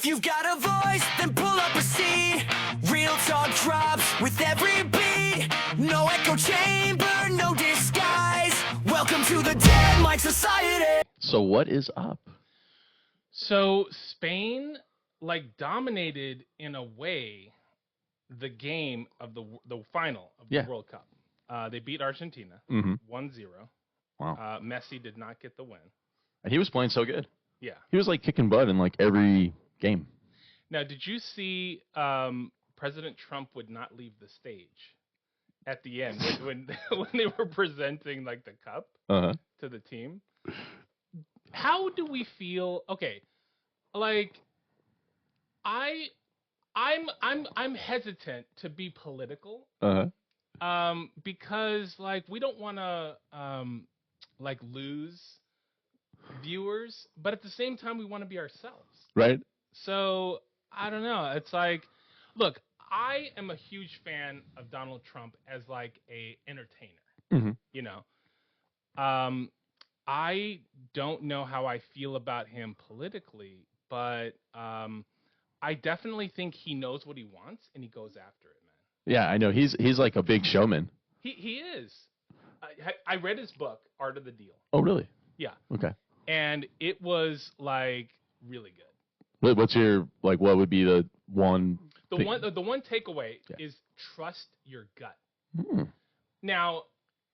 If you've got a voice, then pull up a seat. Real talk drops with every beat. No echo chamber, no disguise. Welcome to the Dead Mike Society. So what is up? So Spain dominated in a way the game of the final of the World Cup. They beat Argentina 1-0. Wow. Messi did not get the win. He was playing so good. Yeah. He was kicking butt in every game. Now, did you see President Trump would not leave the stage at the end when they were presenting the cup to the team? How do we feel? Okay, I'm hesitant to be political. Because we don't want to lose viewers, but at the same time we want to be ourselves. Right. So I don't know. It's look, I am a huge fan of Donald Trump as a entertainer. You know, I don't know how I feel about him politically, but I definitely think he knows what he wants and he goes after it, man. Yeah, I know. He's like a big showman. He is. I read his book, Art of the Deal. Oh, really? Yeah. Okay. And it was really good. What's your what would be the one? The one takeaway is trust your gut. Now,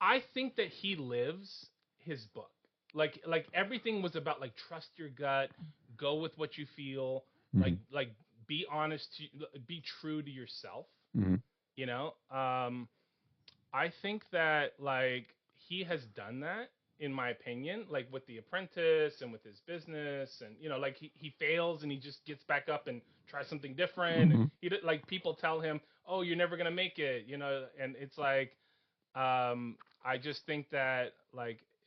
I think that he lives his book. Like everything was about trust your gut, go with what you feel, be honest, be true to yourself. You know, I think that he has done that, in my opinion, with The Apprentice and with his business, and he fails and he just gets back up and tries something different. And he people tell him, "Oh, you're never gonna make it," and it's I just think that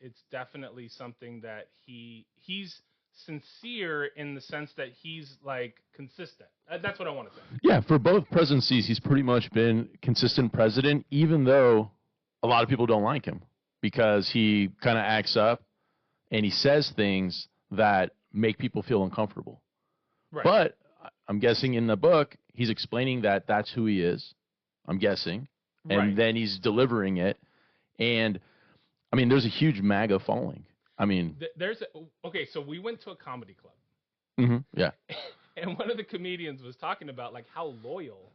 it's definitely something that he's sincere in the sense that he's consistent. That's what I want to say. Yeah, for both presidencies, he's pretty much been consistent president, even though a lot of people don't like him because he kind of acts up and he says things that make people feel uncomfortable. Right. But I'm guessing in the book, he's explaining that that's who he is, I'm guessing, and then he's delivering it. And, I mean, there's a huge MAGA following. I mean, okay, so we went to a comedy club. Yeah. And one of the comedians was talking about how loyal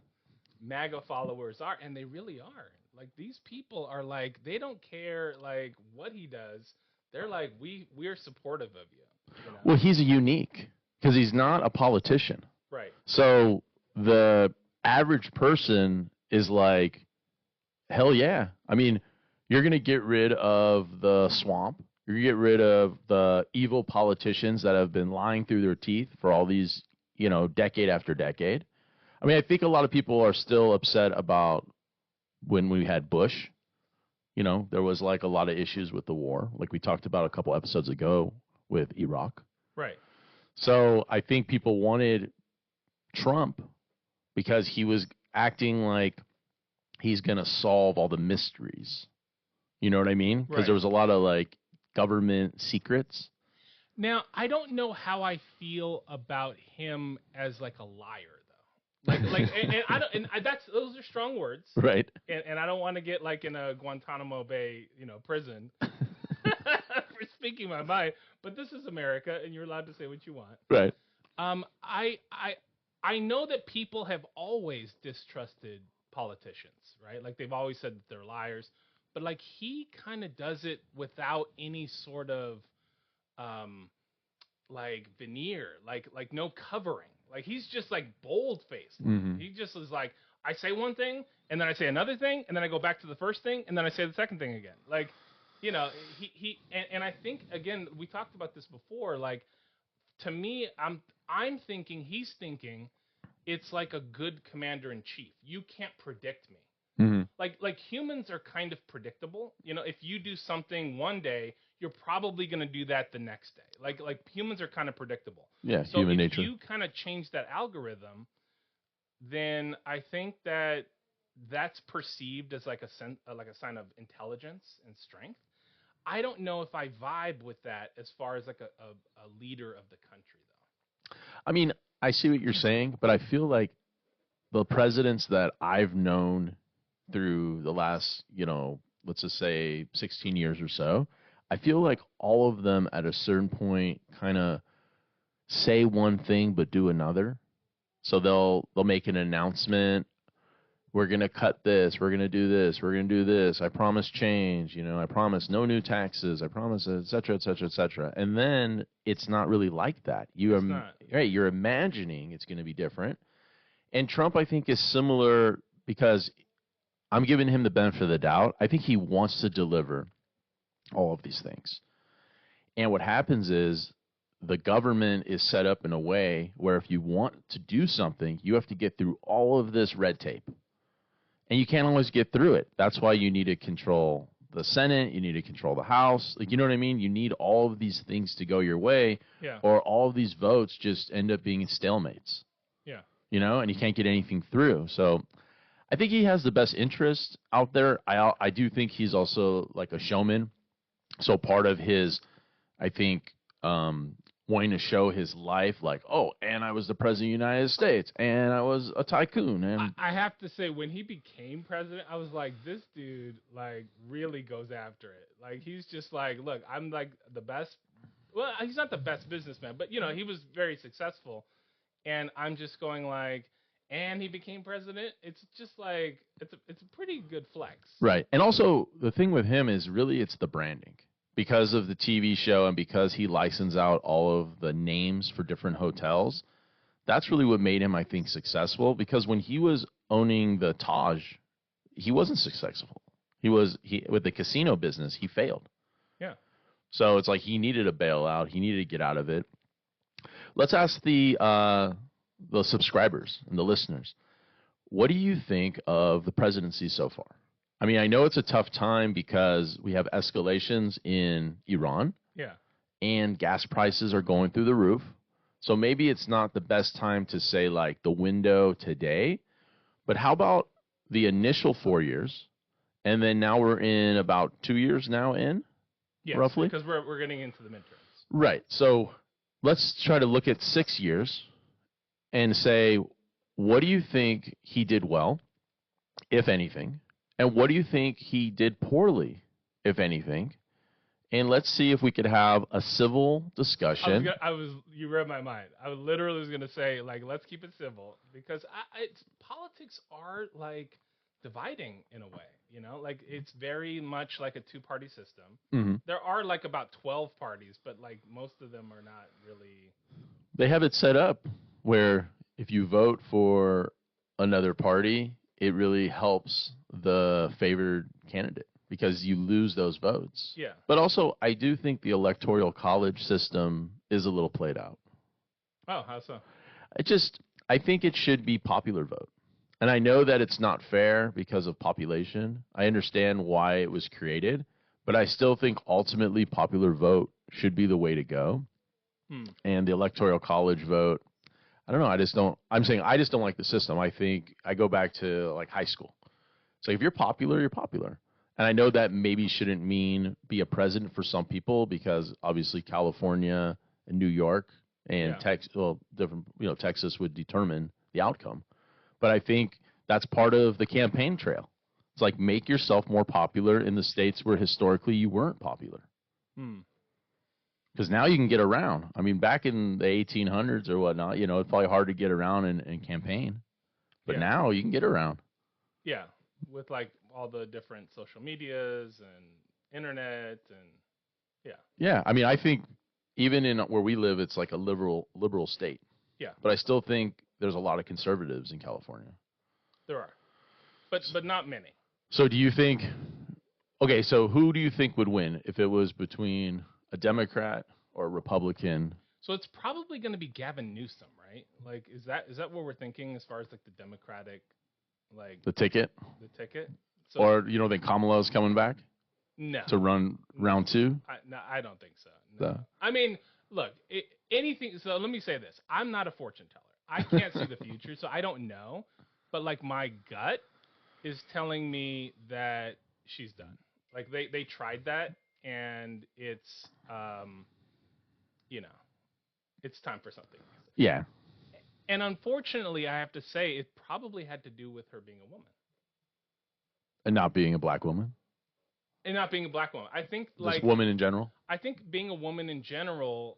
MAGA followers are, and they really are. These people are they don't care what he does. They're we're supportive of you. You know? Well, he's unique because he's not a politician. Right. So the average person is hell yeah. I mean, you're going to get rid of the swamp. You're going to get rid of the evil politicians that have been lying through their teeth for all these, decade after decade. I mean, I think a lot of people are still upset about when we had Bush. There was a lot of issues with the war, like we talked about a couple episodes ago with Iraq. Right. So I think people wanted Trump because he was acting like he's going to solve all the mysteries. You know what I mean? Because there was a lot of government secrets. Now, I don't know how I feel about him as a liar, though. And I don't. And those are strong words, right? And I don't want to get in a Guantanamo Bay, prison for speaking my mind. But this is America, and you're allowed to say what you want, right? I know that people have always distrusted politicians, right? They've always said that they're liars. But he kind of does it without any sort of veneer, no covering. He's just bold faced. He just is I say one thing and then I say another thing and then I go back to the first thing and then I say the second thing again. He and I think again we talked about this before. To me, I'm thinking he's thinking it's like a good commander in chief. You can't predict me. Like humans are kind of predictable. If you do something one day, you're probably going to do that the next day. Like humans are kind of predictable. Yeah, so human if nature. you kind of change that algorithm, then I think that's perceived as a sign of intelligence and strength. I don't know if I vibe with that as far as a leader of the country, though. I mean, I see what you're saying, but I feel like the presidents that I've known through the last, let's just say 16 years or so, I feel like all of them at a certain point kind of say one thing but do another. So they'll make an announcement. We're gonna cut this. We're gonna do this. We're gonna do this. I promise change. I promise no new taxes. I promise, et cetera, et cetera, et cetera. And then it's not really like that. It's not. Right. You're imagining it's going to be different. And Trump, I think, is similar because I'm giving him the benefit of the doubt. I think he wants to deliver all of these things. And what happens is the government is set up in a way where if you want to do something, you have to get through all of this red tape. And you can't always get through it. That's why you need to control the Senate. You need to control the House. Like, you know what I mean? You need all of these things to go your way, Yeah. or all of these votes just end up being stalemates. Yeah. And you can't get anything through. So I think he has the best interest out there. I do think he's also like a showman. So part of his, I think, wanting to show his life, like, oh, and I was the president of the United States, and I was a tycoon. And I have to say, when he became president, I was like, this dude, like, really goes after it. Like, he's just like, look, I'm, like, the best. Well, he's not the best businessman, but, he was very successful. And I'm just going, like, and he became president. It's just, like, it's a pretty good flex. Right. And also, the thing with him is really it's the branding. Because of the TV show and because he licensed out all of the names for different hotels, that's really what made him, I think, successful. Because when he was owning the Taj, he wasn't successful. With the casino business, he failed. Yeah. So it's like he needed a bailout. He needed to get out of it. Let's ask the subscribers and the listeners, what do you think of the presidency so far? I mean, I know it's a tough time because we have escalations in Iran. Yeah. And gas prices are going through the roof. So maybe it's not the best time to say, like, the window today. But how about the initial 4 years? And then now we're in about 2 years now in, yes, roughly? Because we're getting into the midterms. Right. So let's try to look at 6 years and say, what do you think he did well, if anything? And what do you think he did poorly, if anything? And let's see if we could have a civil discussion. You read my mind. I literally was going to say, like, let's keep it civil because politics are, like, dividing in a way, like it's very much like a two-party system. Mm-hmm. There are like about 12 parties, but like most of them are not really. They have it set up where if you vote for another party, it really helps the favored candidate because you lose those votes. Yeah. But also, I do think the electoral college system is a little played out. Oh, how so? I think it should be popular vote. And I know that it's not fair because of population. I understand why it was created, but I still think ultimately popular vote should be the way to go. And the electoral college vote, I don't know. I just don't like the system. I think I go back to like high school. So if you're popular, you're popular. And I know that maybe shouldn't mean be a president for some people because obviously California and New York and Texas would determine the outcome. But I think that's part of the campaign trail. It's like make yourself more popular in the states where historically you weren't popular. Because now you can get around. I mean, back in the 1800s or whatnot, it's probably hard to get around and campaign. But now you can get around. Yeah, with like all the different social medias and internet and Yeah, I mean, I think even in where we live, it's like a liberal state. Yeah. But I still think there's a lot of conservatives in California. There are. But not many. So do you think okay, so who do you think would win if it was between a Democrat or a Republican? So it's probably going to be Gavin Newsom, right? Like, is that what we're thinking as far as like the Democratic, like The ticket? The ticket. So, Or think Kamala's coming back no to run round two? I don't think so. No. I mean, look, anything. So let me say this: I'm not a fortune teller. I can't see the future, so I don't know. But like my gut is telling me that she's done. Like they tried that, and it's it's time for something. Yeah. And unfortunately, I have to say, it probably had to do with her being a woman And not being a black woman, and not being a black woman. I think just woman in general. I think being a woman in general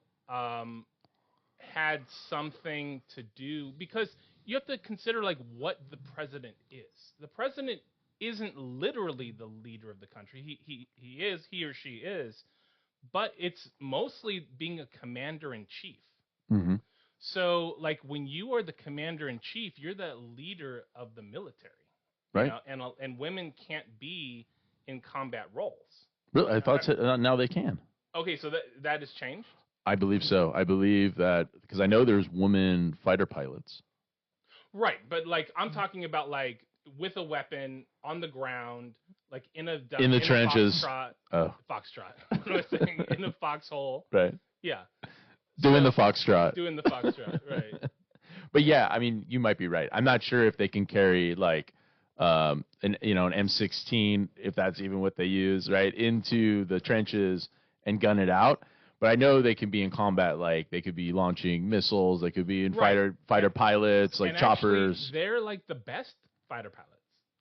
had something to do because you have to consider like what the president is. The president isn't literally the leader of the country. He or she is, but it's mostly being a commander in chief. Mm-hmm. So like when you are the commander in chief, you're the leader of the military. Right. And women can't be in combat roles. Really, I thought now they can. Okay, so that has changed. I believe so. I believe that because I know there's women fighter pilots. Right, but like I'm talking about like with a weapon on the ground, like in the trenches. Foxtrot. What am I saying? In a foxhole. Right. Yeah. Doing the foxtrot. Doing the foxtrot. Right. But yeah, I mean, you might be right. I'm not sure if they can carry like an M16, if that's even what they use, right, into the trenches and gun it out. But I know they can be in combat, like they could be launching missiles, they could be in fighter pilots, like choppers. Actually, they're like the best fighter pilots.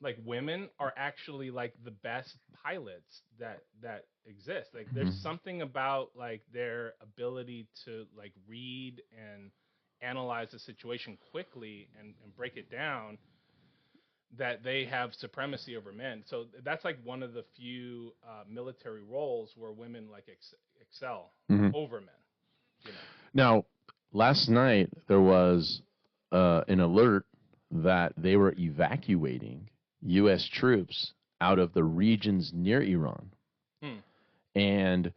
Like women are actually like the best pilots that exist. Like there's something about like their ability to like read and analyze the situation quickly and break it down, that they have supremacy over men. So that's like one of the few military roles where women like excel over men. You know? Now, last night there was an alert that they were evacuating U.S. troops out of the regions near Iran. And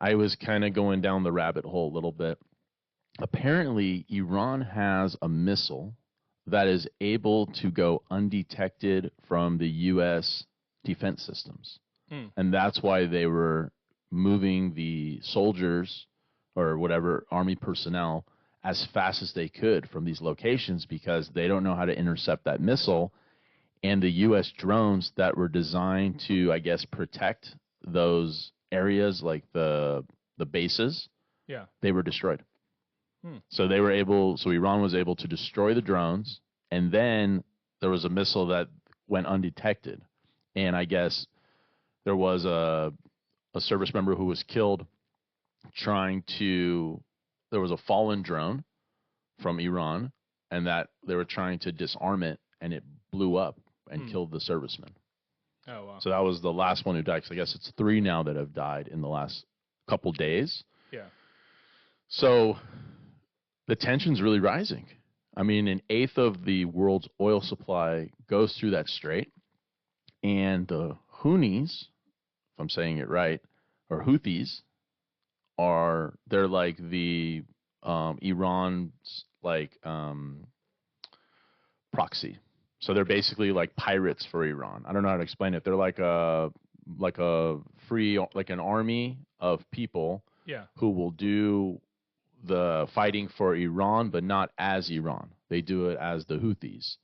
I was kind of going down the rabbit hole a little bit. Apparently, Iran has a missile that is able to go undetected from the U.S. defense systems. And that's why they were moving the soldiers or whatever army personnel as fast as they could from these locations because they don't know how to intercept that missile. And the U.S. drones that were designed to, I guess, protect those areas like the bases, they were destroyed. So Iran was able to destroy the drones, and then there was a missile that went undetected. And I guess there was a service member who was killed there was a fallen drone from Iran, and that they were trying to disarm it, and it blew up and killed the serviceman. Oh, wow. So that was the last one who died. So I guess it's 3 now that have died in the last couple days. Yeah. So the tension's really rising. I mean, 1/8 of the world's oil supply goes through that strait. And the Houthis, if I'm saying it right, or Houthis, they're like the Iran's like proxy. So they're basically like pirates for Iran. I don't know how to explain it. They're like an army of people who will do the fighting for Iran, but not as Iran. They do it as the Houthis.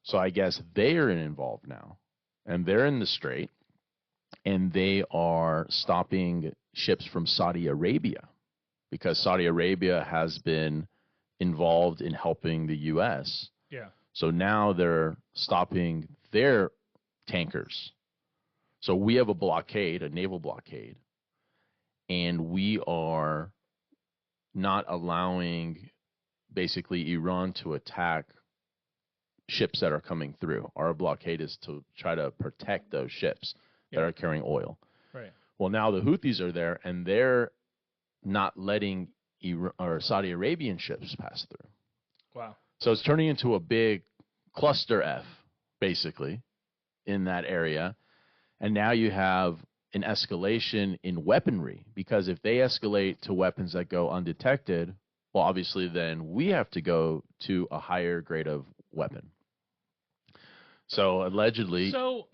So I guess they are involved now, and they're in the strait, and they are stopping ships from Saudi Arabia because Saudi Arabia has been involved in helping the U.S. Yeah. So now they're stopping their tankers. So we have a blockade, a naval blockade, and we are not allowing basically Iran to attack ships that are coming through. Our blockade is to try to protect those ships that are carrying oil. Right. Well, now the Houthis are there, and they're not letting Saudi Arabian ships pass through. Wow. So it's turning into a big cluster F, basically, in that area. And now you have an escalation in weaponry, because if they escalate to weapons that go undetected, well, obviously then we have to go to a higher grade of weapon. So allegedly... So,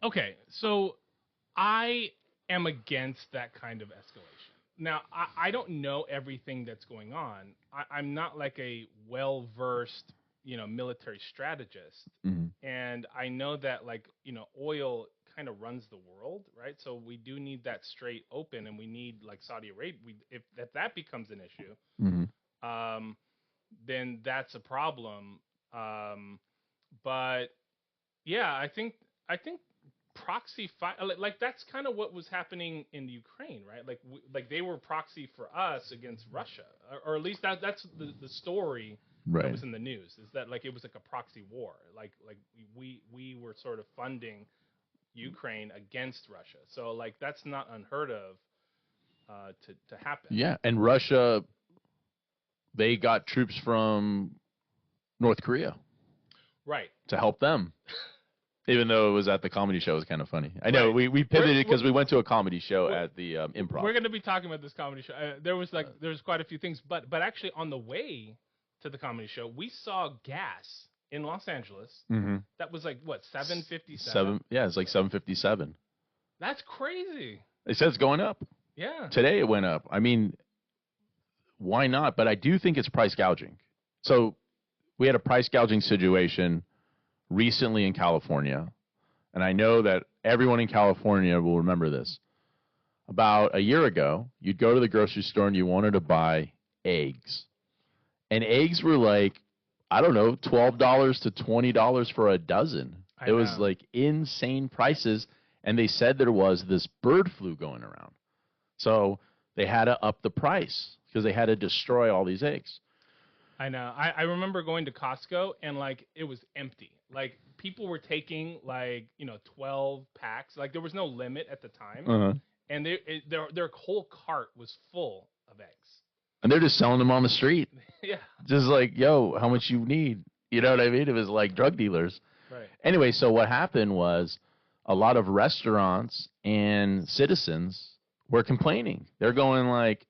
okay, so I am against that kind of escalation. Now, I don't know everything that's going on. I'm not like a well-versed, military strategist. And I know that, like, oil kind of runs the world, right? So we do need that strait open, and we need, like, Saudi Arabia. If that becomes an issue, then that's a problem. But yeah, I think proxy like that's kind of what was happening in Ukraine, right? Like they were proxy for us against Russia, or at least that's the story that Right. was in the news, is that like it was like a proxy war, like we were sort of funding Ukraine against Russia. So like that's not unheard of to happen. Yeah, and Russia, they got troops from North Korea Right. to help them. Even though it was at the comedy show, it was kind of funny. I know Right. we pivoted We're- because we went to a comedy show we're- at the Improv. We're going to be talking about this comedy show. There was quite a few things, but actually on the way to the comedy show, we saw gas in Los Angeles. Mm-hmm. That was like what, 757? Yeah, it's like 757. That's crazy. It says going up. Yeah. Today it went up. I mean, why not? But I do think it's price gouging. So we had a price gouging situation recently in California, and I know that everyone in California will remember this. About a year ago, you'd go to the grocery store and you wanted to buy eggs. And eggs were like, I don't know, $12 to $20 for a dozen. I It was know. like insane prices. And they said there was this bird flu going around. So they had to up the price because they had to destroy all these eggs. I know. I remember going to Costco and like it was empty. Like people were taking like 12 packs. Like there was no limit at the time, Uh-huh. and their whole cart was full of eggs. And they're just selling them on the street. Yeah. Just like, yo, how much you need? You know what I mean? It was like drug dealers. Right. Anyway, so what happened was a lot of restaurants and citizens were complaining. They're going like,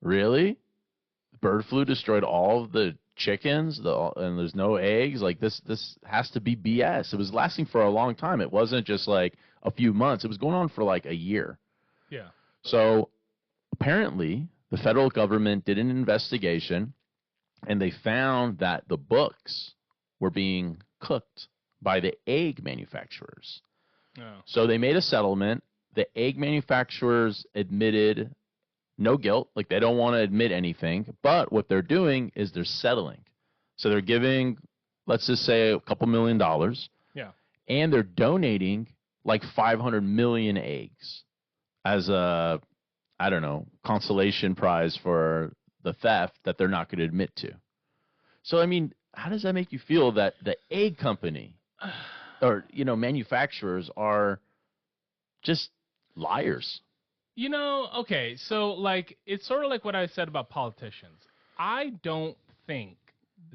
really? Bird flu destroyed all of the chickens, and there's no eggs? Like this has to be BS. It was lasting for a long time. It wasn't just like a few months. It was going on for like a year. Yeah. So apparently the federal government did an investigation, and they found that the books were being cooked by the egg manufacturers. Oh. So they made a settlement. The egg manufacturers admitted no guilt, like they don't want to admit anything, but what they're doing is they're settling. So they're giving, let's just say, a couple $1 million. Yeah. And they're donating like 500 million eggs as a, I don't know, consolation prize for the theft that they're not going to admit to. So, I mean, how does that make you feel that the egg company or, manufacturers are just liars? Okay, so like it's sort of like what I said about politicians. I don't think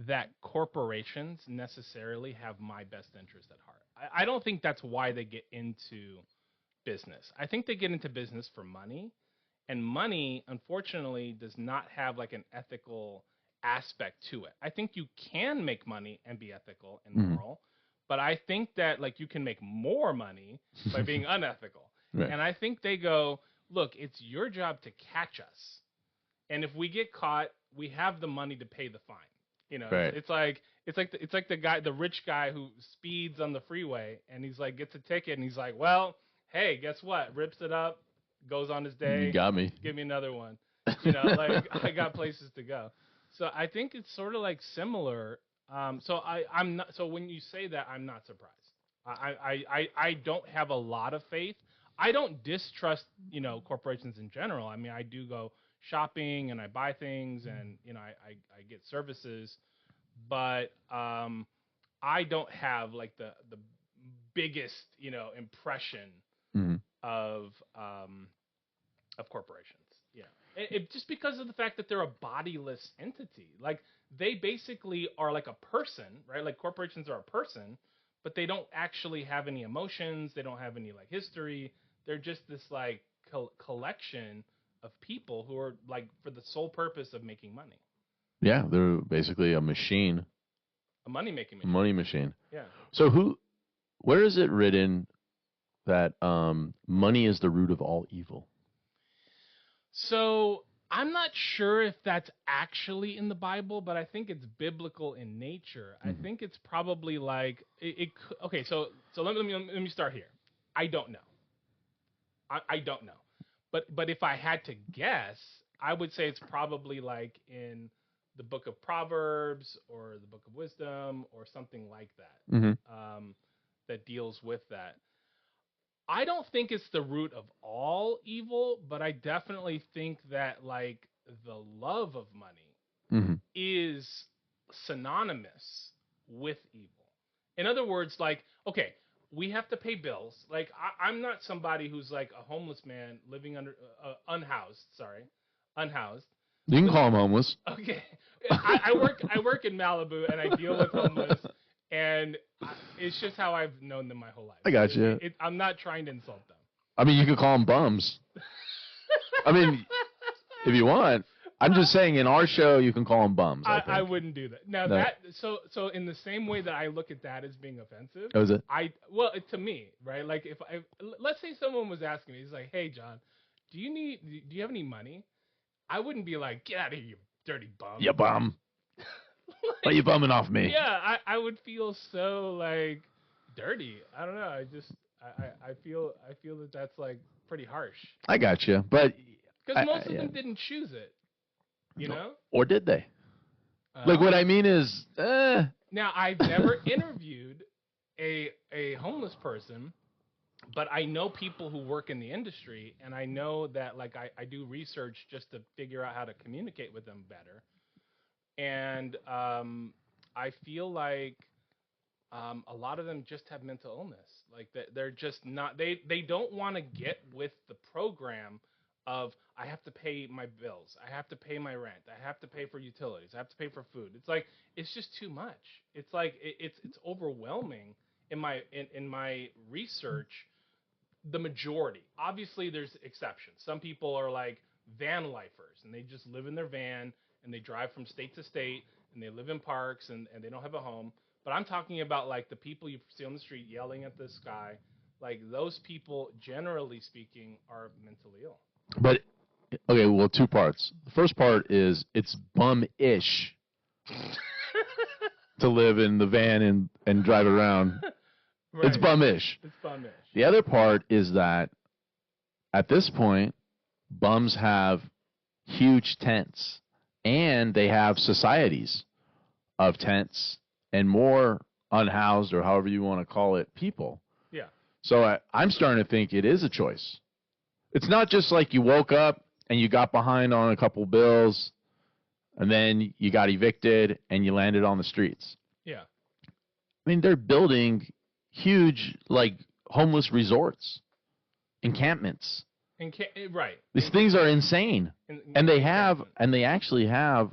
that corporations necessarily have my best interest at heart. I don't think that's why they get into business. I think they get into business for money, and money, unfortunately, does not have like an ethical aspect to it. I think you can make money and be ethical and moral, but I think that like you can make more money by being unethical. Right. And I think they go, look, it's your job to catch us, and if we get caught, we have the money to pay the fine. Right. It's like the rich guy who speeds on the freeway, and he's like gets a ticket, and he's like, well, hey, guess what? Rips it up, goes on his day. You got me. Give me another one. Like I got places to go. So I think it's sort of like similar. So I'm not. So when you say that, I'm not surprised. I don't have a lot of faith. I don't distrust, corporations in general. I mean, I do go shopping and I buy things and, I get services, but I don't have like the biggest, impression of corporations. Yeah. Just because of the fact that they're a bodiless entity. Like they basically are like a person, right? Like corporations are a person, but they don't actually have any emotions. They don't have any like history. They're just this like collection of people who are like for the sole purpose of making money. Yeah, they're basically a machine. A money-making A machine. money machine. Yeah. So where is it written that money is the root of all evil? So I'm not sure if that's actually in the Bible, but I think it's biblical in nature. I think it's probably like okay. So let me start here. I don't know. I don't know, but if I had to guess, I would say it's probably like in the Book of Proverbs or the Book of Wisdom or something like that, that deals with that. I don't think it's the root of all evil, but I definitely think that like the love of money is synonymous with evil. In other words, like, okay, we have to pay bills. Like, I'm not somebody who's like a homeless man living under unhoused. Sorry, unhoused. You can call them homeless. Okay, I work in Malibu and I deal with homeless, and it's just how I've known them my whole life. I got you. I'm not trying to insult them. I mean, you could call them bums. I mean, if you want. I'm just saying, in our show, you can call them bums. I wouldn't do that. Now No. that so in the same way that I look at that as being offensive, Oh, is it? To me, right? Like if let's say someone was asking me, he's like, "Hey, John, do you have any money?" I wouldn't be like, "Get out of here, you dirty bum." You bum. Why you bumming off me? Yeah, I would feel so like dirty. I don't know. I feel that that's like pretty harsh. I got you, but because most of them didn't choose it. You know? Or did they? Like, what I mean is, Now, I've never interviewed a homeless person, but I know people who work in the industry, and I know that, like, I do research just to figure out how to communicate with them better. And I feel like a lot of them just have mental illness. Like, they're just not, they don't want to get with the program of, I have to pay my bills, I have to pay my rent, I have to pay for utilities, I have to pay for food. It's like, it's just too much. It's like it's overwhelming. In my research, the majority. Obviously, there's exceptions. Some people are like van lifers, and they just live in their van and they drive from state to state and they live in parks and they don't have a home. But I'm talking about like the people you see on the street yelling at the sky. Like those people, generally speaking, are mentally ill. But, okay, well, two parts. The first part is it's bum-ish to live in the van and drive around. Right. It's bum-ish. It's bum-ish. The other part is that at this point, bums have huge tents, and they have societies of tents and more unhoused, or however you want to call it, people. Yeah. So I'm starting to think it is a choice. It's not just like you woke up and you got behind on a couple bills and then you got evicted and you landed on the streets. Yeah. I mean, they're building huge, like, homeless resorts, encampments. Right. These things are insane. And they actually have,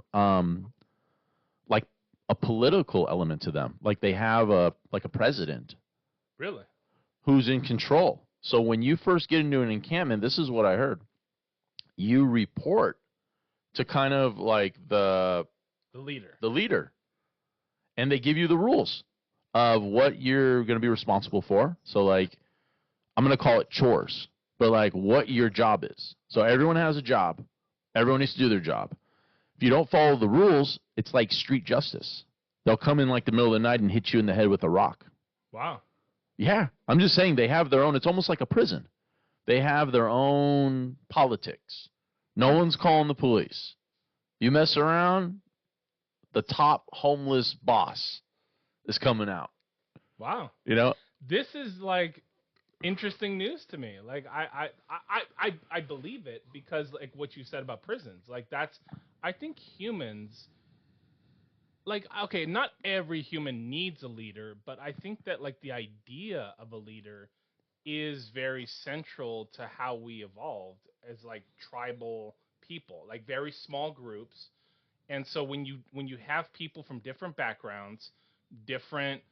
like, a political element to them. Like, they have a president. Really? Who's in control. So when you first get into an encampment, this is what I heard. You report to kind of like the leader. And they give you the rules of what you're going to be responsible for. So like, I'm going to call it chores, but like what your job is. So everyone has a job. Everyone needs to do their job. If you don't follow the rules, it's like street justice. They'll come in like the middle of the night and hit you in the head with a rock. Wow. Yeah, I'm just saying they have their own. It's almost like a prison. They have their own politics. No one's calling the police. You mess around, the top homeless boss is coming out. Wow. You know? This is like interesting news to me. Like I believe it because like what you said about prisons. Like I think humans, like, okay, not every human needs a leader, but I think that like the idea of a leader is very central to how we evolved as like tribal people, like very small groups. And so when you have people from different backgrounds, different,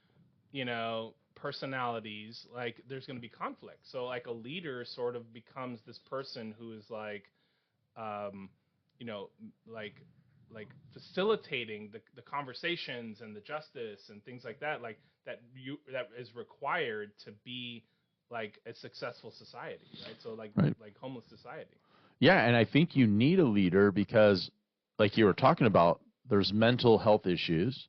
personalities, like there's going to be conflict. So like a leader sort of becomes this person who is like, like facilitating the conversations and the justice and things like that, like that is required to be like a successful society, right? So like homeless society. Yeah, and I think you need a leader because, like you were talking about, there's mental health issues.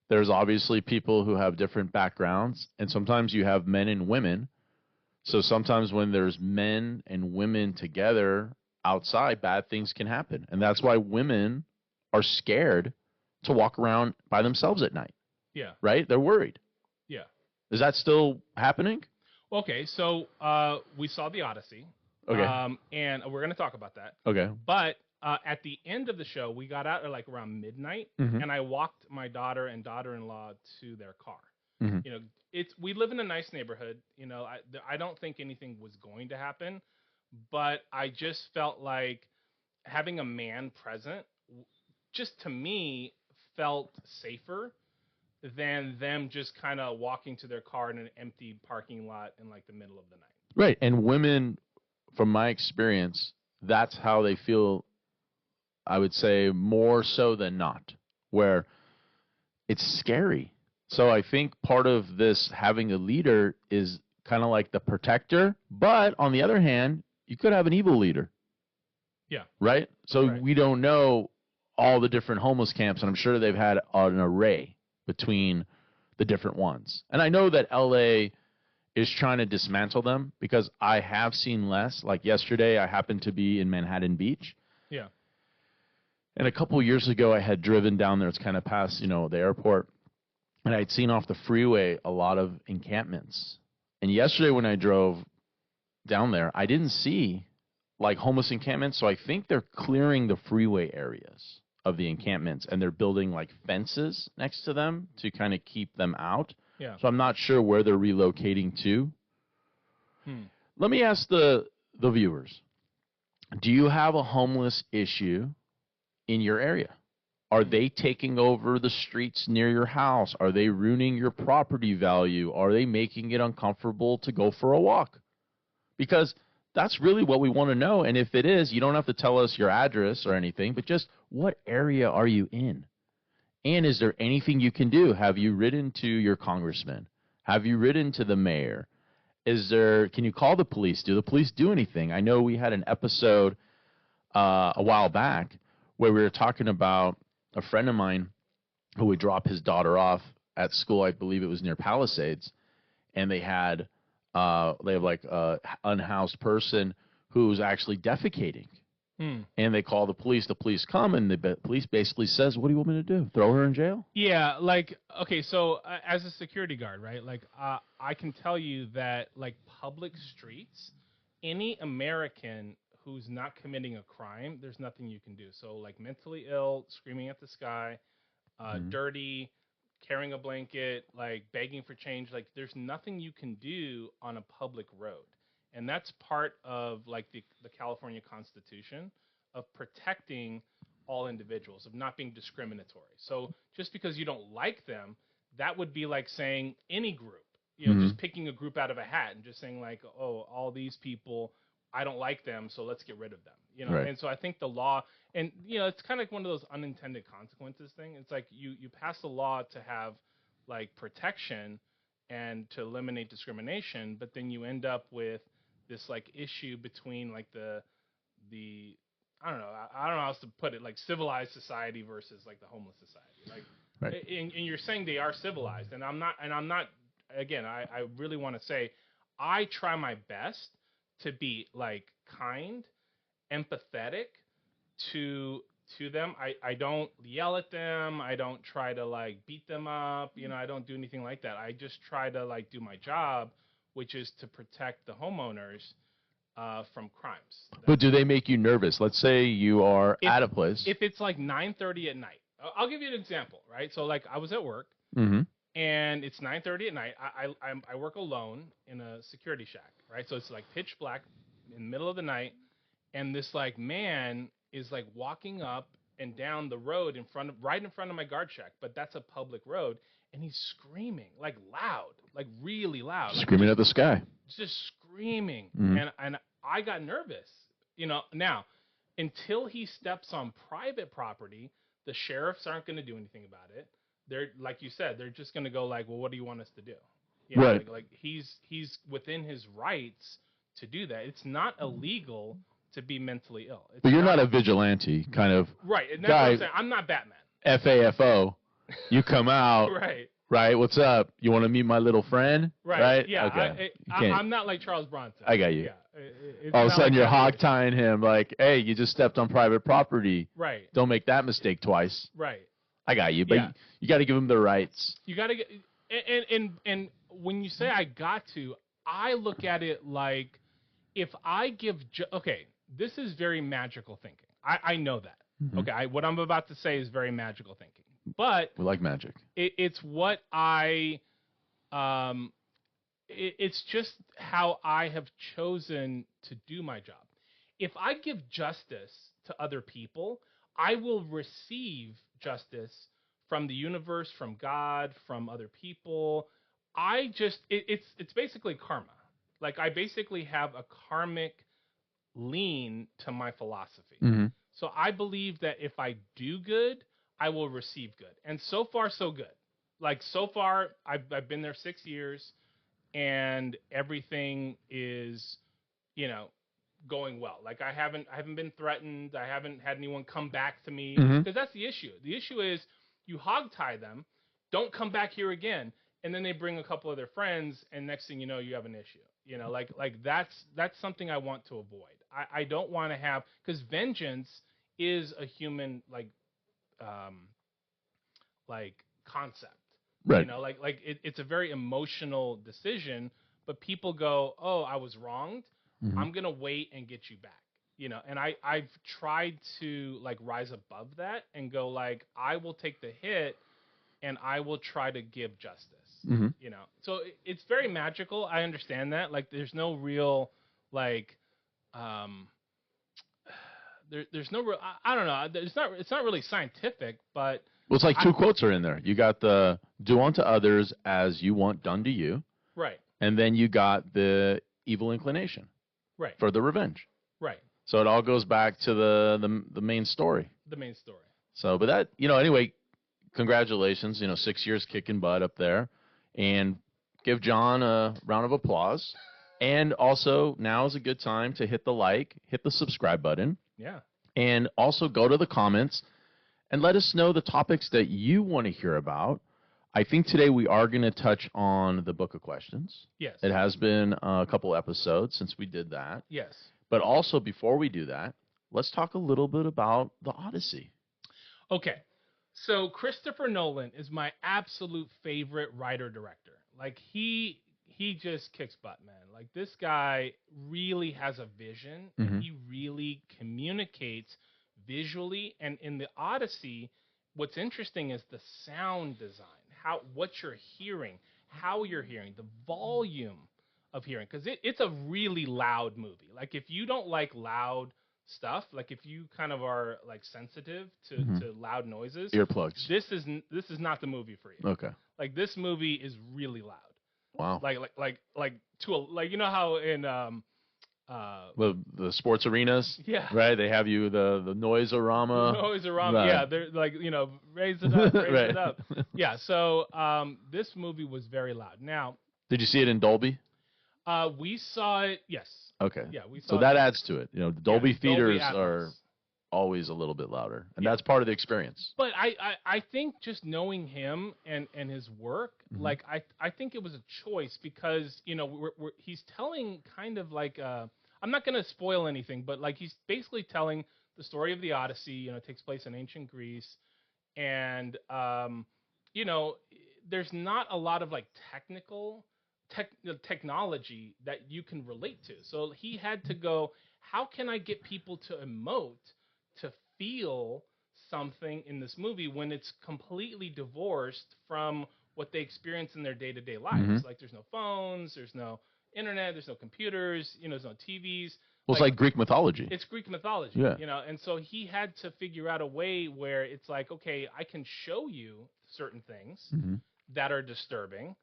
There's obviously people who have different backgrounds, and sometimes you have men and women. So sometimes when there's men and women together outside, bad things can happen. And that's why women are scared to walk around by themselves at night, Yeah. right? They're worried. Yeah. Is that still happening? Okay, so we saw the Odyssey. Okay. And we're going to talk about that. Okay. But at the end of the show, we got out at like around midnight, Mhm. and I walked my daughter and daughter-in-law to their car. Mhm. You know, we live in a nice neighborhood. You know, I don't think anything was going to happen, but I just felt like having a man present, just to me, felt safer than them just kind of walking to their car in an empty parking lot in like the middle of the night. Right. And women, from my experience, that's how they feel, I would say, more so than not, where it's scary. So I think part of this having a leader is kind of like the protector, but on the other hand, you could have an evil leader. Yeah. Right? So Right. we don't know all the different homeless camps, and I'm sure they've had an array between the different ones. And I know that LA is trying to dismantle them because I have seen less. Like yesterday, I happened to be in Manhattan Beach. Yeah. And a couple years ago, I had driven down there. It's kind of past, the airport. And I'd seen off the freeway a lot of encampments. And yesterday when I drove down there, I didn't see like homeless encampments. So I think they're clearing the freeway areas of the encampments, and they're building like fences next to them to kind of keep them out. Yeah. So I'm not sure where they're relocating to. Let me ask the viewers, do you have a homeless issue in your area? Are they taking over the streets near your house? Are they ruining your property value? Are they making it uncomfortable to go for a walk? Because that's really what we want to know. And if it is, you don't have to tell us your address or anything, but just what area are you in? And is there anything you can do? Have you written to your congressman? Have you written to the mayor? Can you call the police? Do the police do anything? I know we had an episode a while back where we were talking about a friend of mine who would drop his daughter off at school. I believe it was near Palisades, and they have like a unhoused person who was actually defecating. And they call the police. The police come, and the police basically says, "What do you want me to do? Throw her in jail?" Yeah, like, okay, so as a security guard, right? Like, I can tell you that, like, public streets, any American who's not committing a crime, there's nothing you can do. So, like, mentally ill, screaming at the sky, dirty, carrying a blanket, like, begging for change, like, there's nothing you can do on a public road. And that's part of, like, the California Constitution of protecting all individuals, of not being discriminatory. So just because you don't like them, that would be like saying any group, just picking a group out of a hat and just saying like, oh, all these people, I don't like them, so let's get rid of them. Right. And so I think the law, and it's kind of like one of those unintended consequences thing. It's like you pass a law to have like protection and to eliminate discrimination, but then you end up with this like issue between like the I don't know how else to put it, like civilized society versus like the homeless society. Like, right. And you're saying they are civilized, and I'm not. Again, I really want to say, I try my best to be like kind, empathetic to them. I don't yell at them. I don't try to like beat them up. I don't do anything like that. I just try to like do my job, which is to protect the homeowners from crimes. But do they make you nervous? Let's say you are at a place. If it's like 9:30 at night, I'll give you an example, right? So like I was at work, and it's 9:30 at night. I work alone in a security shack, right? So it's like pitch black in the middle of the night, and this like man is like walking up and down the road right in front of my guard shack, but that's a public road, and he's screaming like loud, like really loud, Screaming at the sky. just screaming. And I got nervous. Now, until he steps on private property, the sheriffs aren't going to do anything about it. They're, like you said, they're just going to go like, well, what do you want us to do? Right. Like he's within his rights to do that. It's not illegal to be mentally ill. But you're not a vigilante kind of right. And that's guy. what I'm saying. I'm not Batman. FAFO. You come out Right. Right? What's up? You want to meet my little friend? Right? Yeah. Okay. You can't- I'm not like Charles Bronson. I got you. Yeah. It's All of a not sudden, like you're that hog way. tying him like, hey, you just stepped on private property. Right. Don't make that mistake twice. Right. I got you, but Yeah. you got to give him the rights. You got to get and when you say I got to, I look at it like if I give okay, this is very magical thinking. I know that. Mhm. Okay, what I'm about to say is very magical thinking. But We like magic. it's what it's just how I have chosen to do my job. If I give justice to other people, I will receive justice from the universe, from God, from other people. It's basically karma. Like I basically have a karmic lean to my philosophy. Mhm. So I believe that if I do good, I will receive good. And so far so good. Like so far I've been there 6 years and everything is, going well. Like I haven't been threatened. I haven't had anyone come back to me Mhm. because that's the issue. The issue is you hog tie them, don't come back here again, and then they bring a couple of their friends, and next thing you know, you have an issue. Like that's something I want to avoid. I don't want to have because vengeance is a human concept. Right. It's a very emotional decision, but people go, "Oh, I was wronged. Mhm. I'm gonna wait and get you back." And I've tried to like rise above that and go like, I will take the hit, and I will try to give justice. Mhm. So it's very magical. I understand that. Like, there's no real like, there's no real. I don't know. It's not really scientific, but Well, it's like two quotes are in there. You got the do unto others as you want done to you, right, and then you got the evil inclination right, for the revenge. right. So it all goes back to the main story. The main story. So, but that, anyway, congratulations, 6 years kicking butt up there, and give Jon a round of applause. And also, now is a good time to hit the subscribe button, Yeah. and also go to the comments and let us know the topics that you want to hear about. I think today we are going to touch on the Book of Questions. Yes. It has been a couple episodes since we did that. Yes. But also, before we do that, let's talk a little bit about the Odyssey. Okay. So Christopher Nolan is my absolute favorite writer-director. Like he just kicks butt, man. Like this guy really has a vision, Mhm. and he really communicates visually. And in the Odyssey, what's interesting is the sound design, what you're hearing, how you're hearing, the volume of hearing, because it's a really loud movie. Like if you don't like loud stuff, like if you kind of are like sensitive to loud noises, Earplugs. this is not the movie for you. Okay. Like this movie is really loud. Wow. Like how in The sports arenas. Yeah. Right. They have you the noise-orama. noise around. Right. Yeah, they're like raise it up, raise Right. it up. Yeah. So this movie was very loud. Now Did you see it in Dolby? we saw it. Yes. Okay. Yeah, we saw. So that adds to it. The Dolby Dolby theaters Atmos. are always a little bit louder, and Yeah. that's part of the experience. But I think just knowing him and his work, Mhm. like I think it was a choice because he's telling kind of like I'm not gonna spoil anything, but like he's basically telling the story of the Odyssey. It takes place in ancient Greece, and there's not a lot of like technology that you can relate to. So he had to go, how can I get people to emote, to feel something in this movie when it's completely divorced from what they experience in their day-to-day lives? Mhm. Like there's no phones, there's no internet, there's no computers, there's no TVs. Well, it's like Greek mythology. It's Greek mythology, Yeah. and so he had to figure out a way where it's like, okay, I can show you certain things Mhm. that are disturbing,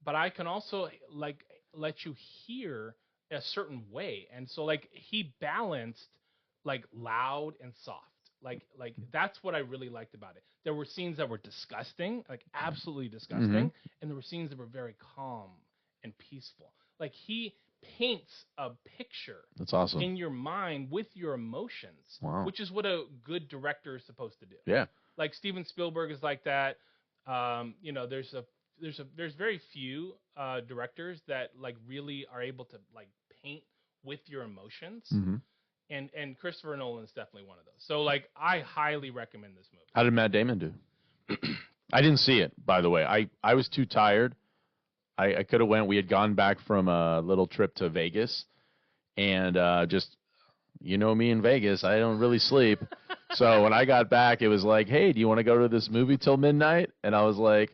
but I can also like let you hear a certain way. And so like he balanced like loud and soft. Like that's what I really liked about it. There were scenes that were disgusting, like absolutely disgusting, and there were scenes that were very calm and peaceful. Like he paints a picture That's awesome. in your mind with your emotions, Wow. which is what a good director is supposed to do. Yeah. Like Steven Spielberg is like that. There's a there's very few directors that like really are able to like paint with your emotions. Mm-hmm. And Christopher Nolan is definitely one of those. So like I highly recommend this movie. How did Matt Damon do? I didn't see it, by the way. I was too tired. I could have went. We had gone back from a little trip to Vegas, and just you know me in Vegas, I don't really sleep. So when I got back, it was like, hey, do you want to go to this movie till midnight? And I was like,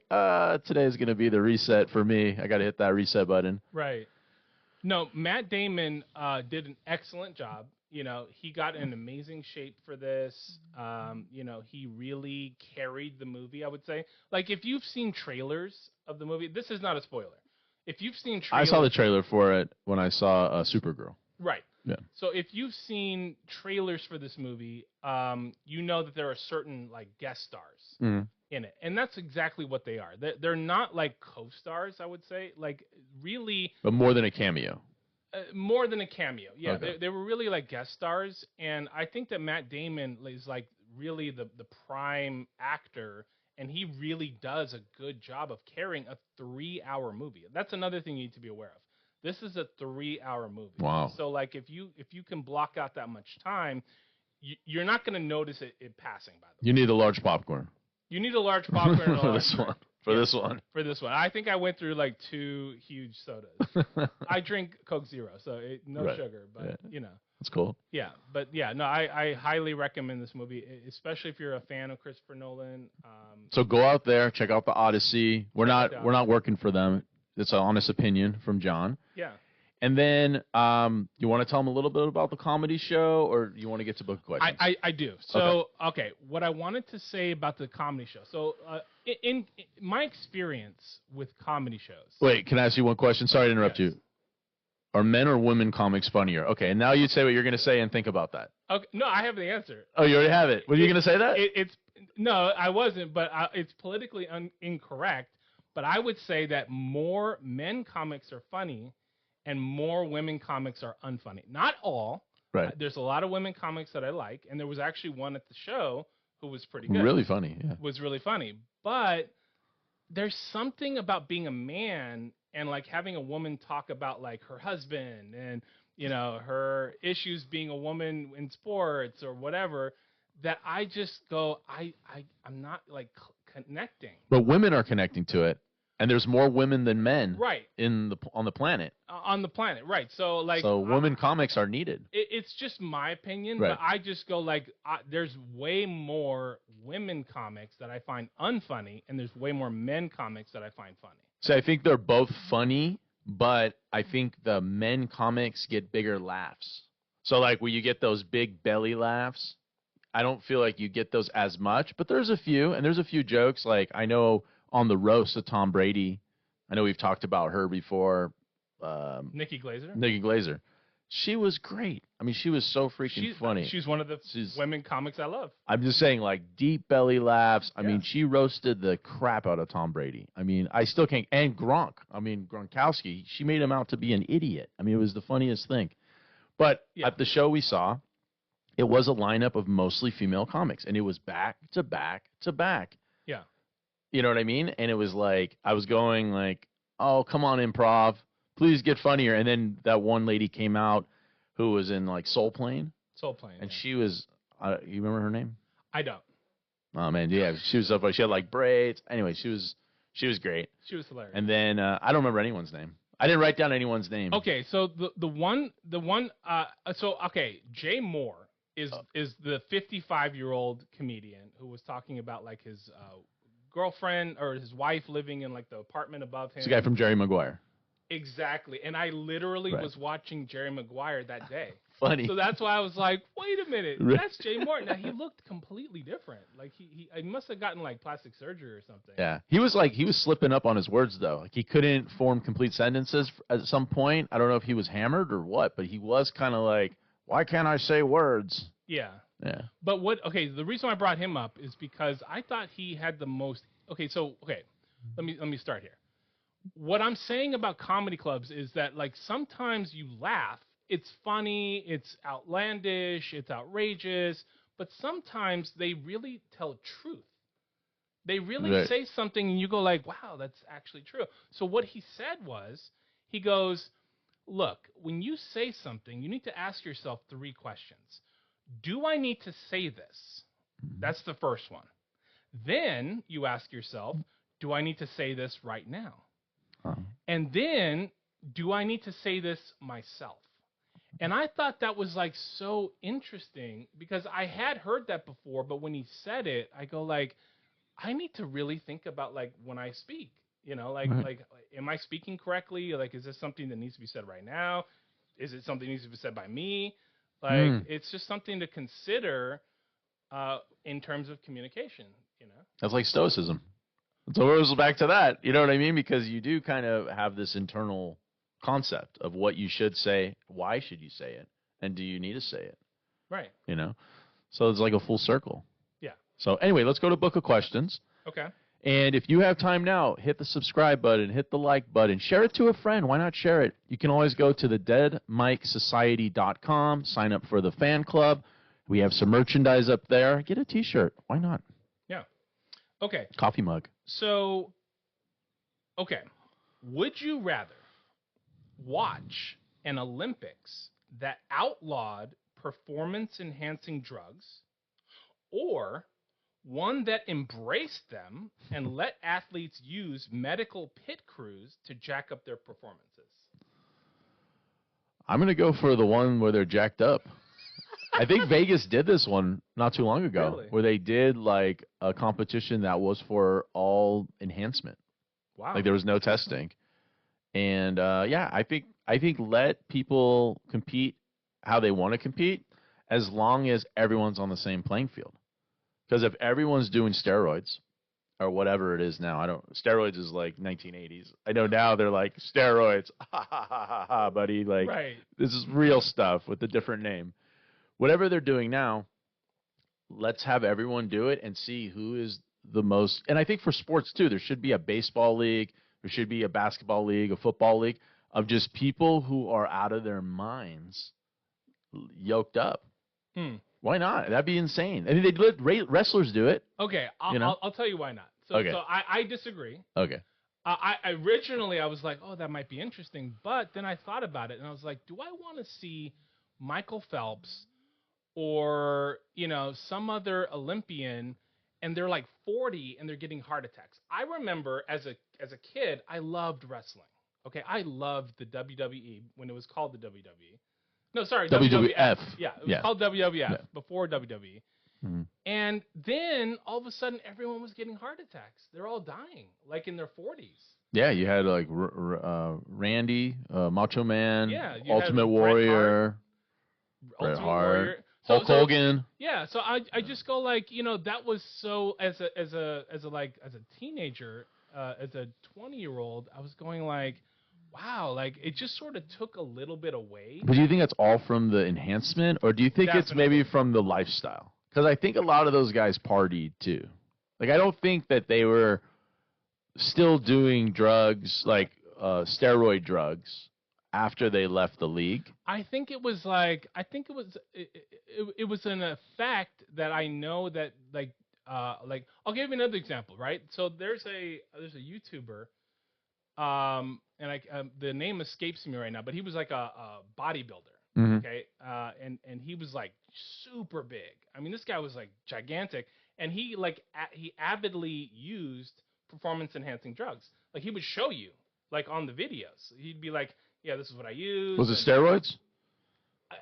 today's gonna be the reset for me. I got to hit that reset button. Right. No, Matt Damon did an excellent job. You know, he got in amazing shape for this. You know, he really carried the movie, I would say. Like, if you've seen trailers of the movie, this is not a spoiler. If you've seen trailers... I saw the trailer for it when I saw Supergirl. Right. Yeah. So if you've seen trailers for this movie, you know that there are certain, like, guest stars in it. And that's exactly what they are. They're not, like, co-stars, I would say. Like, really... But more than a cameo. More than a cameo, yeah. Okay. They were really like guest stars, and I think that Matt Damon is like really the prime actor, and he really does a good job of carrying a 3-hour movie. That's another thing you need to be aware of. This is a 3-hour movie. Wow. So like if you can block out that much time, you're not going to notice it passing. By the way, You need a large popcorn. you need a large popcorn and a for large this one. drink. For this one. For this one, I think I went through like 2 huge sodas. I drink Coke Zero, so no Right. sugar, but you know. That's cool. Yeah, but yeah, no, I highly recommend this movie, especially if you're a fan of Christopher Nolan. So go out there, check out the Odyssey. We're not working for them. It's an honest opinion from John. Yeah. And then you want to tell them a little bit about the comedy show, or you want to get to book questions? I do. So, okay, what I wanted to say about the comedy show. So, in my experience with comedy shows. Wait, can I ask you one question? Sorry to interrupt Yes. you. Are men or women comics funnier? Okay, and now you say what you're going to say and think about that. Okay, no, I have the answer. Oh, you already have it. Were you going to say that? No, I wasn't, but it's politically incorrect. But I would say that more men comics are funny and more women comics are unfunny. Not all. Right. There's a lot of women comics that I like, and there was actually one at the show who was pretty good. Really funny, yeah. Was really funny. But there's something about being a man and like having a woman talk about like her husband and, you know, her issues being a woman in sports or whatever that I just go, I'm not like connecting. But women are connecting to it. And there's more women than men Right. on the planet. On the planet, right. So, like... So women comics are needed. It's just my opinion, Right. but I just go, like, there's way more women comics that I find unfunny, and there's way more men comics that I find funny. So I think they're both funny, but I think the men comics get bigger laughs. So, like, when you get those big belly laughs, I don't feel like you get those as much, but there's a few, and there's a few jokes. Like, I know... On the roast of Tom Brady, I know we've talked about her before. Nikki Glaser? Nikki Glaser. She was great. I mean, she was so freaking funny. She's one of the women comics I love. I'm just saying, like, deep belly laughs. I Yeah. mean, she roasted the crap out of Tom Brady. I mean, I still can't. And Gronk. I mean, Gronkowski, she made him out to be an idiot. I mean, it was the funniest thing. But at the show we saw, it was a lineup of mostly female comics, and it was back to back to back. Yeah. You know what I mean? And it was like, I was going like, oh, come on, improv. Please get funnier. And then that one lady came out who was in like Soul Plane. Soul Plane. And she was, you remember her name? I don't. Oh, man. Yeah. She was so funny. She had like braids. Anyway, she was great. She was hilarious. And then I don't remember anyone's name. I didn't write down anyone's name. Okay. So Jay Moore is the 55-year-old comedian who was talking about like his girlfriend or his wife living in like the apartment above him. It's the guy from Jerry Maguire. Exactly. And I literally was watching Jerry Maguire that day. Funny. So that's why I was like, wait a minute, Right. that's Jay Moore. Now he looked completely different. Like he must have gotten like plastic surgery or something. Yeah. He was slipping up on his words though. Like he couldn't form complete sentences at some point. I don't know if he was hammered or what, but he was kind of like, why can't I say words? Yeah. Yeah. But the reason I brought him up is because I thought he had the most, let me start here. What I'm saying about comedy clubs is that like sometimes you laugh, it's funny, it's outlandish, it's outrageous, but sometimes they really tell truth. They really Right. say something and you go like, wow, that's actually true. So what he said was, he goes, look, when you say something, you need to ask yourself 3 questions. Do I need to say this? That's the first one. Then you ask yourself, do I need to say this right now? And then, do I need to say this myself? And I thought that was like so interesting because I had heard that before, but when he said it, I go like, I need to really think about like when I speak, like am I speaking correctly? Like, is this something that needs to be said right now? Is it something that needs to be said by me? Like, it's just something to consider in terms of communication, That's like stoicism. So it goes back to that. You know what I mean? Because you do kind of have this internal concept of what you should say, why should you say it, and do you need to say it? Right. So it's like a full circle. Yeah. So anyway, let's go to Book of Questions. Okay. And if you have time now, hit the subscribe button, hit the like button, share it to a friend. Why not share it? You can always go to the deadmikesociety.com, sign up for the fan club. We have some merchandise up there. Get a T-shirt. Why not? Yeah. Okay. Coffee mug. So, okay. Would you rather watch an Olympics that outlawed performance-enhancing drugs or one that embraced them and let athletes use medical pit crews to jack up their performances? I'm going to go for the one where they're jacked up. I think Vegas did this one not too long ago, Really? where they did like a competition that was for all enhancement. Wow. Like there was no testing. And yeah, I think let people compete how they want to compete as long as everyone's on the same playing field. Because if everyone's doing steroids or whatever it is now, steroids is like 1980s. I know now they're like steroids, ha ha ha ha ha, buddy. Like Right. this is real stuff with a different name. Whatever they're doing now, let's have everyone do it and see who is the most. And I think for sports too, there should be a baseball league, there should be a basketball league, a football league of just people who are out of their minds, yoked up. Why not? That'd be insane. I mean, they let wrestlers do it. Okay, I'll tell you why not. So, Okay. so I disagree. Okay. I originally I was like, oh, that might be interesting, but then I thought about it and I was like, do I want to see Michael Phelps or some other Olympian and they're like 40 and they're getting heart attacks? I remember as a kid, I loved wrestling. Okay, I loved the WWE when it was called the WWE. No, sorry, WWF. Yeah, it was called WWF before WWE. Mhm. And then all of a sudden, everyone was getting heart attacks. They're all dying, like in their 40s. Yeah, you had like Randy, Macho Man, Yeah, you Ultimate had Warrior, Bret Ultimate Hart, Warrior. Hulk Hogan. Yeah, so I just go like, that was so as a teenager, as a 20-year-old, I was going like, wow, like it just sort of took a little bit away. But do you think that's all from the enhancement, or do you think it's maybe from the lifestyle? Because I think a lot of those guys partied too. Like I don't think that they were still doing drugs, like steroid drugs, after they left the league. I think it was it was an effect that I know that like I'll give you another example, right? So there's a YouTuber, and the name escapes me right now, but he was like a bodybuilder, okay, and he was like super big. I mean, this guy was like gigantic, and he he avidly used performance enhancing drugs. Like he would show you like on the videos. He'd be like, yeah, this is what I use. Was it steroids?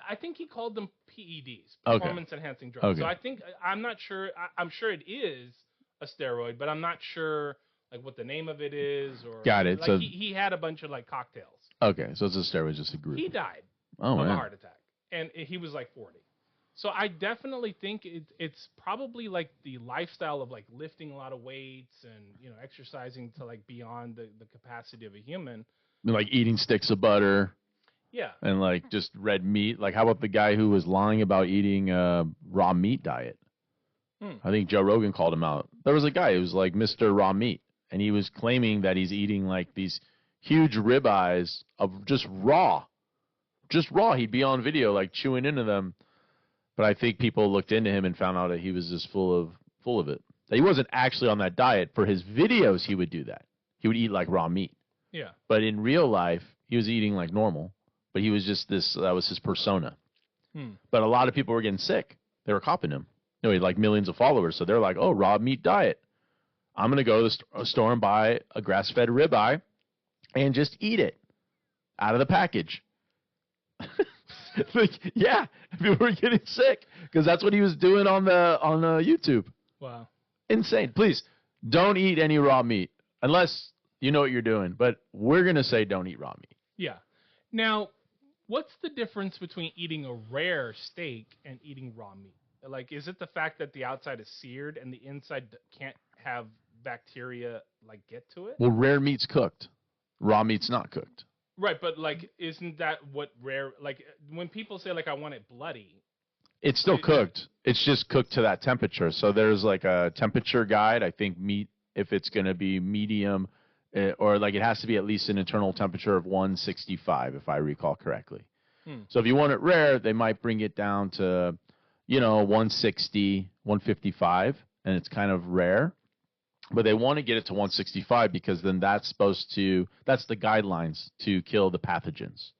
I think he called them PEDs, Okay. performance enhancing drugs. Okay. So I'm not sure. I'm sure it is a steroid, but I'm not sure like what the name of it is or. Got it. Like So he had a bunch of like cocktails. okay, so it's a steroid, just a group. He died of a heart attack, and he was like 40. So I definitely think it's probably like the lifestyle of like lifting a lot of weights and exercising to like beyond the capacity of a human. Like eating sticks of butter. Yeah. And like just red meat. Like how about the guy who was lying about eating raw meat diet? I think Joe Rogan called him out. There was a guy who was like Mr. Raw Meat, and he was claiming that he's eating like these huge ribeyes of just raw. Just raw. He'd be on video like chewing into them. But I think people looked into him and found out that he was just full of it. that he wasn't actually on that diet. For his videos, he would do that. He would eat like raw meat. Yeah. But in real life, he was eating like normal. But he was just that was his persona. But a lot of people were getting sick. They were copying him. He had like millions of followers. So they're like, oh, raw meat diet. I'm going to go to the store and buy a grass-fed ribeye and just eat it out of the package. Like, yeah, people were getting sick because that's what he was doing on YouTube. Wow. Insane. Please don't eat any raw meat unless you know what you're doing. But we're going to say don't eat raw meat. Yeah. Now, what's the difference between eating a rare steak and eating raw meat? Like, is it the fact that the outside is seared and the inside can't have bacteria like get to it? Well, rare meat's cooked. Raw meat's not cooked. Right, but like, isn't that what rare? Like, when people say like I want it bloody, it's still cooked. It's just cooked to that temperature. So there's like a temperature guide. I think meat, if it's going to be medium, or like it has to be at least an internal temperature of 165, if I recall correctly. So if you want it rare, they might bring it down to, 160, 155, and it's kind of rare. But they want to get it to 165 because then that's the guidelines to kill the pathogens.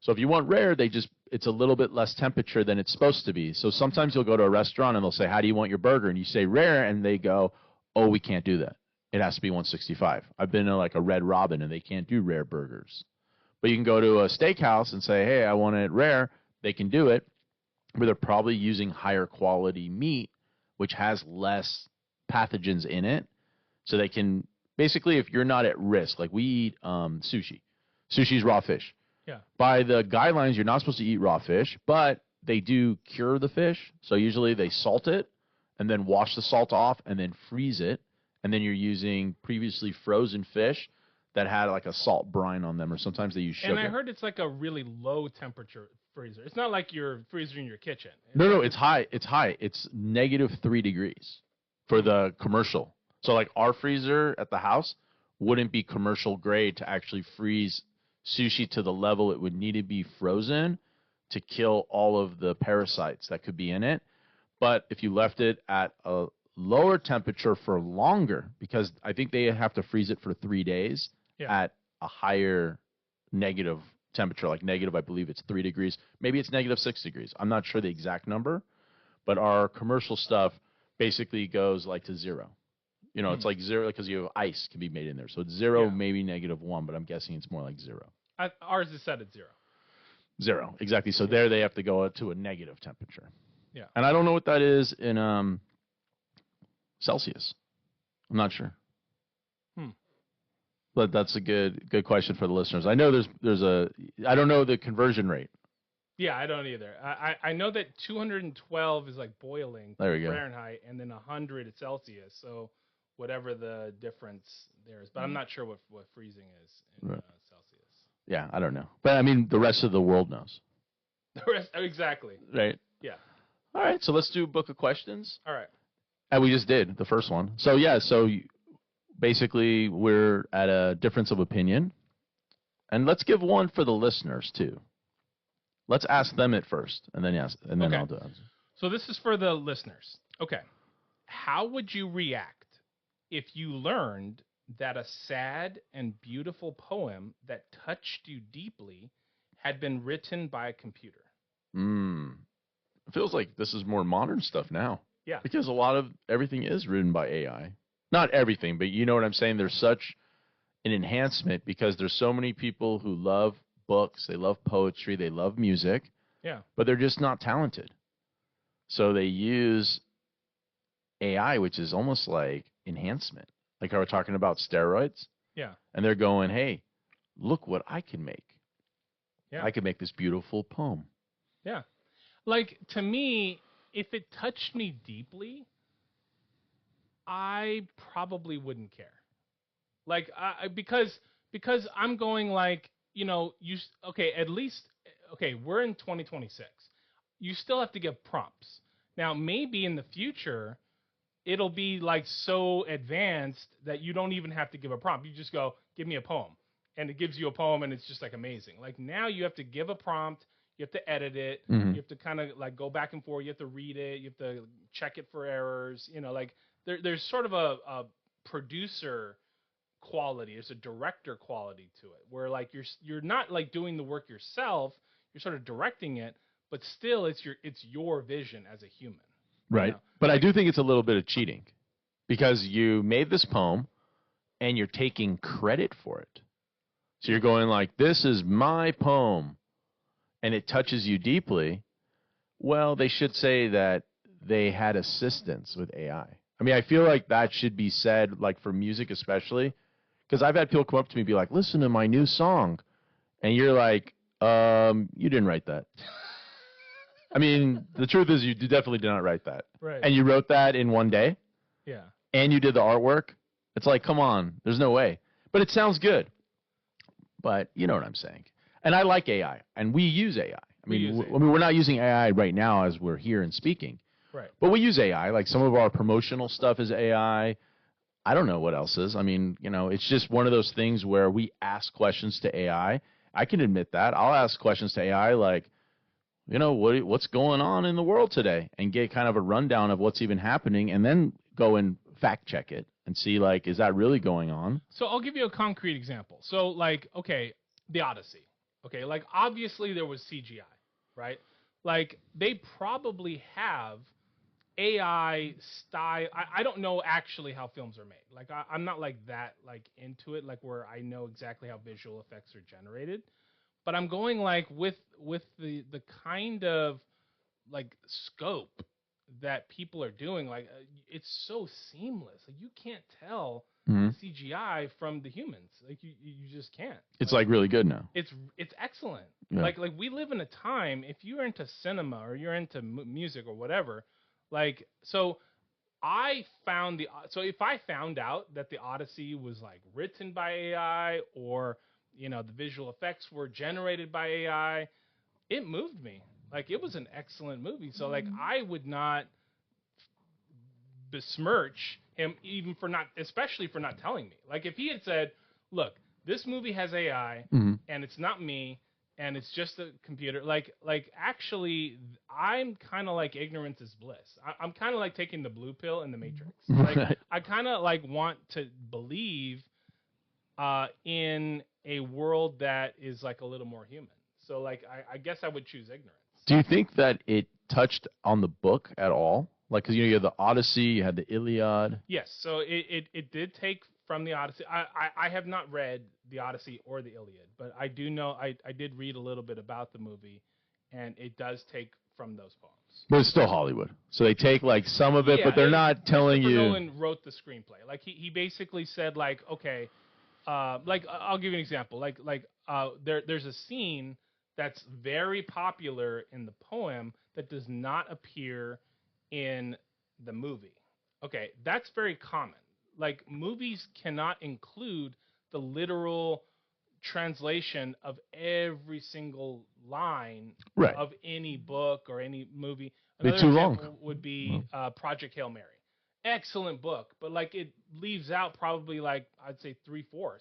So if you want rare, it's a little bit less temperature than it's supposed to be. So sometimes you'll go to a restaurant and they'll say, how do you want your burger? And you say rare, and they go, oh, we can't do that. It has to be 165. I've been to like a Red Robin, and they can't do rare burgers. But you can go to a steakhouse and say, hey, I want it rare. They can do it, but they're probably using higher quality meat, which has less pathogens in it. So they can, basically, if you're not at risk, like we eat sushi. Sushi's raw fish. Yeah. By the guidelines, you're not supposed to eat raw fish, but they do cure the fish. So usually they salt it and then wash the salt off and then freeze it. And then you're using previously frozen fish that had like a salt brine on them, or sometimes they use sugar. And I heard it's like a really low temperature freezer. It's not like you're freezing your kitchen. No, it's high. It's high. It's -3 degrees for the commercial. So like our freezer at the house wouldn't be commercial grade to actually freeze sushi to the level it would need to be frozen to kill all of the parasites that could be in it. But if you left it at a lower temperature for longer, because I think they have to freeze it for 3 days at a higher negative temperature, like negative, I believe it's 3 degrees. Maybe it's -6 degrees. I'm not sure the exact number, but our commercial stuff basically goes like to 0. It's like 0 because you have ice can be made in there. So it's 0, maybe -1, but I'm guessing it's more like 0. Ours is set at 0. 0, exactly. So there they have to go to a negative temperature. Yeah. And I don't know what that is in Celsius. I'm not sure. But that's a good question for the listeners. I know I don't know the conversion rate. Yeah, I don't either. I know that 212 is like boiling Fahrenheit, and then 100 is Celsius. So whatever the difference there is, but I'm not sure what freezing is in Celsius. Yeah, I don't know. But I mean, the rest of the world knows. The rest, exactly. Right. Yeah. All right, so let's do a book of questions. All right. And we just did the first one. So basically we're at a difference of opinion. And let's give one for the listeners too. Let's ask them it first, and then I'll do it. So this is for the listeners. Okay. How would you react if you learned that a sad and beautiful poem that touched you deeply had been written by a computer? It feels like this is more modern stuff now. Yeah. Because a lot of everything is written by AI. Not everything, but you know what I'm saying? There's such an enhancement because there's so many people who love books, they love poetry, they love music. Yeah. But they're just not talented. So they use AI, which is almost like enhancement. Like how we're talking about steroids. Yeah. And they're going, hey, look what I can make. Yeah. I can make this beautiful poem. Yeah. Like, to me, if it touched me deeply, I probably wouldn't care. Like, because I'm going like, at least, we're in 2026. You still have to give prompts. Now, maybe in the future, it'll be like so advanced that you don't even have to give a prompt. You just go, give me a poem. And it gives you a poem, and it's just like amazing. Like, now you have to give a prompt. You have to edit it. You have to kind of like go back and forth. You have to read it. You have to check it for errors. Like there's sort of a producer quality, there's a director quality to it, where like you're not like doing the work yourself, you're sort of directing it, but still it's your vision as a human. Right. You know? But I do think it's a little bit of cheating because you made this poem and you're taking credit for it. So you're going like, this is my poem, and it touches you deeply. Well, they should say that they had assistance with AI. I mean, I feel like that should be said, like for music especially, because I've had people come up to me and be like, listen to my new song. And you're like, you didn't write that. I mean, the truth is you definitely did not write that. Right. And you wrote that in one day? Yeah. And you did the artwork? It's like, come on, there's no way. But it sounds good. But you know what I'm saying. And I like AI, and we use AI. I mean, we're not using AI right now as we're here and speaking. Right. But we use AI. Like some of our promotional stuff is AI. I don't know what else is. I mean, you know, it's just one of those things where we ask questions to AI. I can admit that. I'll ask questions to AI like, you know, what's going on in the world today, and get kind of a rundown of what's even happening, and then go and fact check it and see, like, is that really going on? So I'll give you a concrete example. So, like, okay, the Odyssey. Okay, like, obviously there was CGI, right? Like, they probably have AI style. I don't know actually how films are made. Like, I'm not, like, that, like, into it, like, where I know exactly how visual effects are generated. But I'm going, like, with the kind of, like, scope that people are doing, like it's so seamless. Like you can't tell CGI from the humans. Like you just can't. It's like really good now. It's excellent. Yeah. Like we live in a time, if you're into cinema or you're into music or whatever, like so if I found out that the Odyssey was like written by AI, or you know the visual effects were generated by AI, it moved me. Like it was an excellent movie. So like I would not besmirch him even for not, especially for not telling me. Like if he had said, look, this movie has AI and it's not me and it's just a computer. Like actually I'm kind of like ignorance is bliss. I'm kind of like taking the blue pill in the Matrix. Like I kind of like want to believe in a world that is like a little more human. So like I guess I would choose ignorance. Do you think that it touched on the book at all? Like, because you had the Odyssey, you had the Iliad. Yes, so it did take from the Odyssey. I have not read the Odyssey or the Iliad, but I do know I did read a little bit about the movie, and it does take from those poems. But it's still Hollywood, so they take like some of it, but they're not telling you. Nolan wrote the screenplay. Like he basically said like, okay, like I'll give you an example. There's a scene that's very popular in the poem that does not appear in the movie. Okay, that's very common. Like movies cannot include the literal translation of every single line of any book or any movie. Another example would be Project Hail Mary. Excellent book, but like it leaves out probably like I'd say 3/4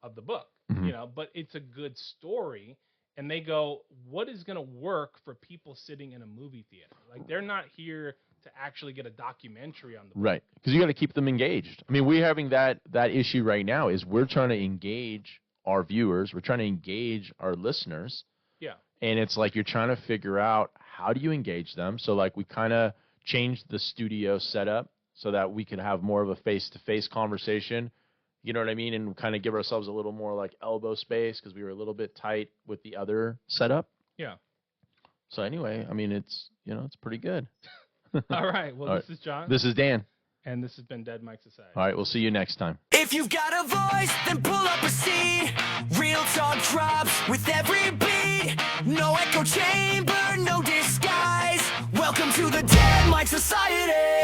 of the book, you know, but it's a good story. And they go, what is going to work for people sitting in a movie theater? Like, they're not here to actually get a documentary on the book. Right, because you got to keep them engaged. I mean, we're having that issue right now is we're trying to engage our viewers. We're trying to engage our listeners. Yeah. And it's like you're trying to figure out how do you engage them. So, like, we kind of changed the studio setup so that we could have more of a face-to-face conversation. You know what I mean? And kind of give ourselves a little more like elbow space because we were a little bit tight with the other setup. Yeah. So anyway, I mean, it's pretty good. All right. Well, this is John. This is Dan. And this has been Dead Mike Society. All right. We'll see you next time. If you've got a voice, then pull up a seat. Real talk drops with every beat. No echo chamber, no disguise. Welcome to the Dead Mike Society.